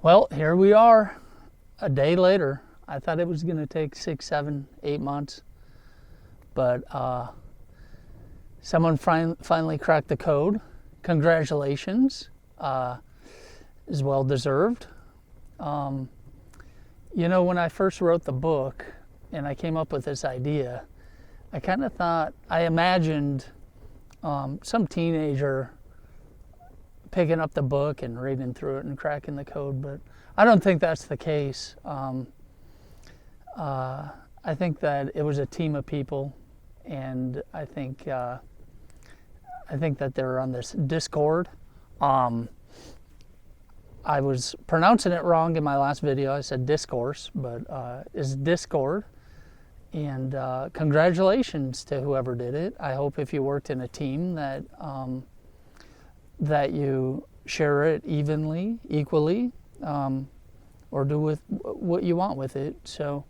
Well, here we are, a day later. I thought it was going to take 6, 7, 8 months, but someone finally cracked the code. Congratulations, is well deserved. When I first wrote the book and I came up with this idea, I imagined some teenager picking up the book and reading through it and cracking the code, but I don't think that's the case. I think that it was a team of people, and I think that they're on this Discord. I was pronouncing it wrong in my last video. I said discourse, but it's Discord. And congratulations to whoever did it. I hope if you worked in a team that you share it equally, or do with what you want with it. So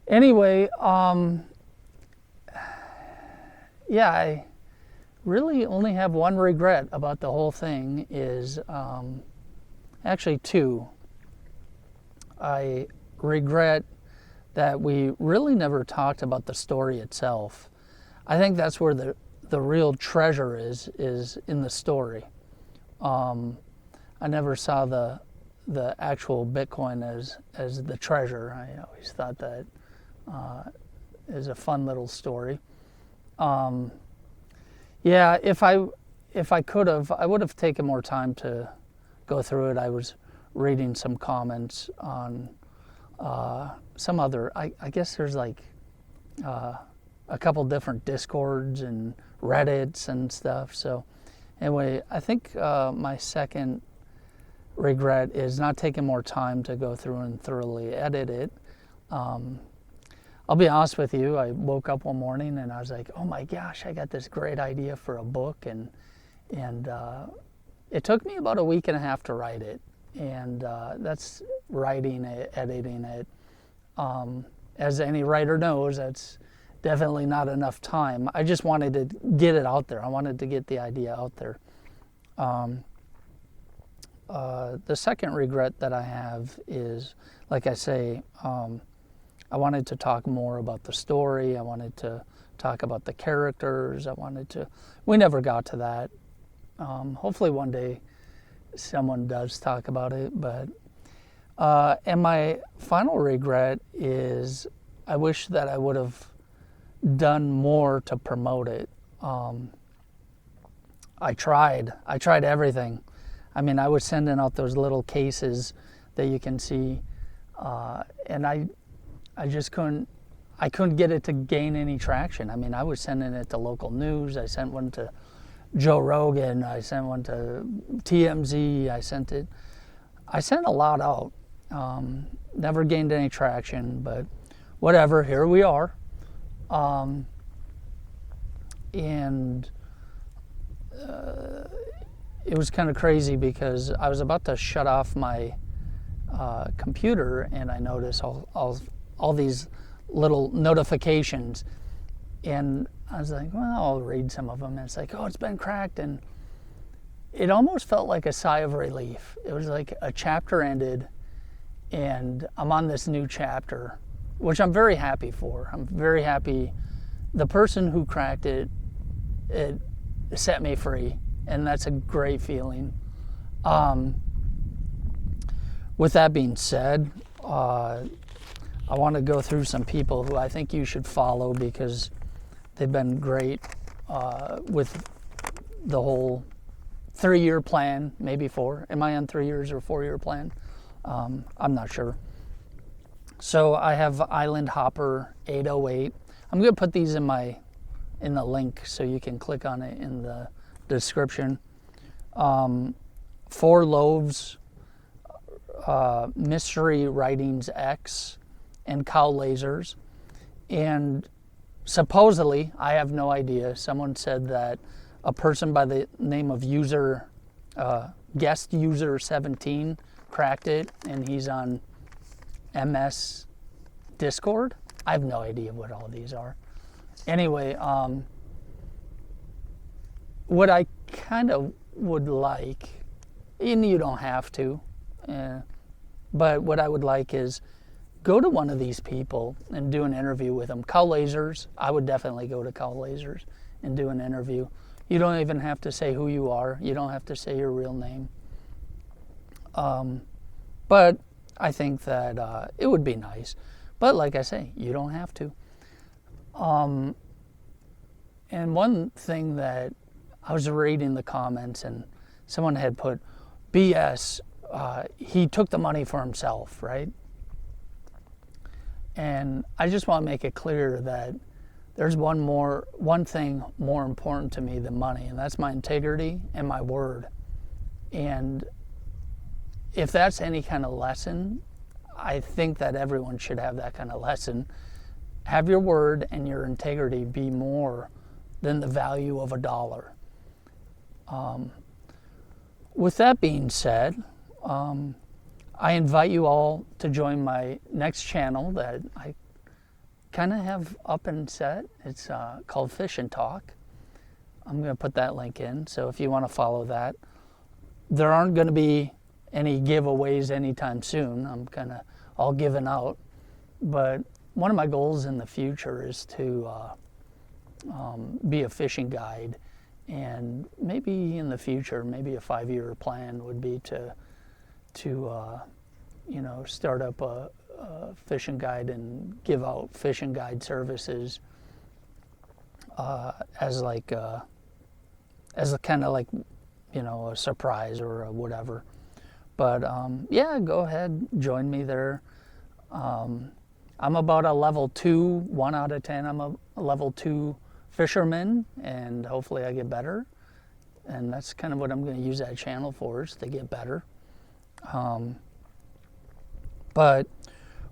anyway, I really only have one regret about the whole thing is, actually two. I regret that we really never talked about the story itself. I think that's where the real treasure is in the story. I never saw the actual Bitcoin as the treasure. I always thought that is a fun little story. If I could have, I would have taken more time to go through it. I was reading some comments on some other, I guess there's like a couple different Discords and Reddits and stuff. So anyway, I think my second regret is not taking more time to go through and thoroughly edit it. I'll be honest with you, I woke up one morning and I was like, oh my gosh, I got this great idea for a book, and it took me about a week and a half to write it. And that's writing it, editing it. As any writer knows, that's definitely not enough time. I just wanted to get it out there. I wanted to get the idea out there. The second regret that I have is, like I say, I wanted to talk more about the story. I wanted to talk about the characters. We never got to that. Hopefully one day someone does talk about it, but and my final regret is I wish that I would have done more to promote it. I tried everything. I mean, I was sending out those little cases that you can see, and I just couldn't get it to gain any traction. I mean, I was sending it to local news. I sent one to Joe Rogan. I sent one to TMZ. I sent a lot out. Never gained any traction, but whatever, here we are. And it was kind of crazy because I was about to shut off my computer and I noticed all these little notifications, and I was like, well, I'll read some of them. And it's like, oh, it's been cracked. And it almost felt like a sigh of relief. It was like a chapter ended and I'm on this new chapter, which I'm very happy for. I'm very happy. The person who cracked it set me free, and that's a great feeling. With that being said, I want to go through some people who I think you should follow because they've been great with the whole 3-year plan, maybe 4. Am I on 3 years or 4-year plan? I'm not sure. So I have Island Hopper 808. I'm going to put these in the link so you can click on it in the description. 4 Loaves, Mystery Writings X, and Cow Lasers. And supposedly, I have no idea, someone said that a person by the name of guest user 17 cracked it, and he's on MS Discord. I have no idea what all these are. Anyway, what I kind of would like, and you don't have to, But what I would like is go to one of these people and do an interview with them. Cal Lasers, I would definitely go to Cal Lasers and do an interview. You don't even have to say who you are. You don't have to say your real name. But I think that it would be nice. But like I say, you don't have to. And one thing that I was reading the comments and someone had put, BS, he took the money for himself, right? And I just want to make it clear that there's one thing more important to me than money, and that's my integrity and my word. And if that's any kind of lesson, I think that everyone should have that kind of lesson. Have your word and your integrity be more than the value of $1. With that being said, I invite you all to join my next channel that I kind of have up and set. It's called Fish and Talk. I'm going to put that link in, so if you want to follow that. There aren't going to be any giveaways anytime soon. I'm kind of all given out. But one of my goals in the future is to be a fishing guide. And maybe in the future, maybe a 5-year plan would be to start up a fishing guide and give out fishing guide services as a kind of like, a surprise or a whatever. But yeah, go ahead, join me there. I'm about a level 2, 1 out of 10. I'm a level 2 fisherman, and hopefully I get better. And that's kind of what I'm going to use that channel for, is to get better. But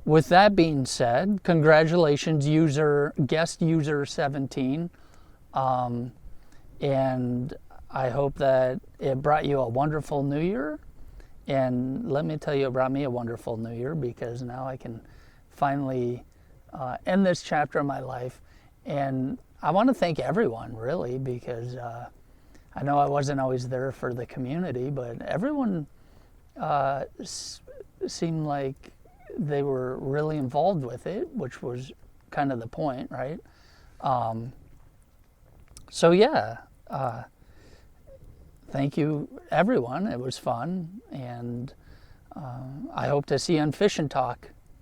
with that being said, congratulations, guest user 17. And I hope that it brought you a wonderful new year. And let me tell you, it brought me a wonderful new year, because now I can finally end this chapter of my life. And I want to thank everyone, really, because I know I wasn't always there for the community, but everyone seemed like they were really involved with it, which was kind of the point, right? So yeah, thank you, everyone. It was fun, and I hope to see you on Fish and Talk.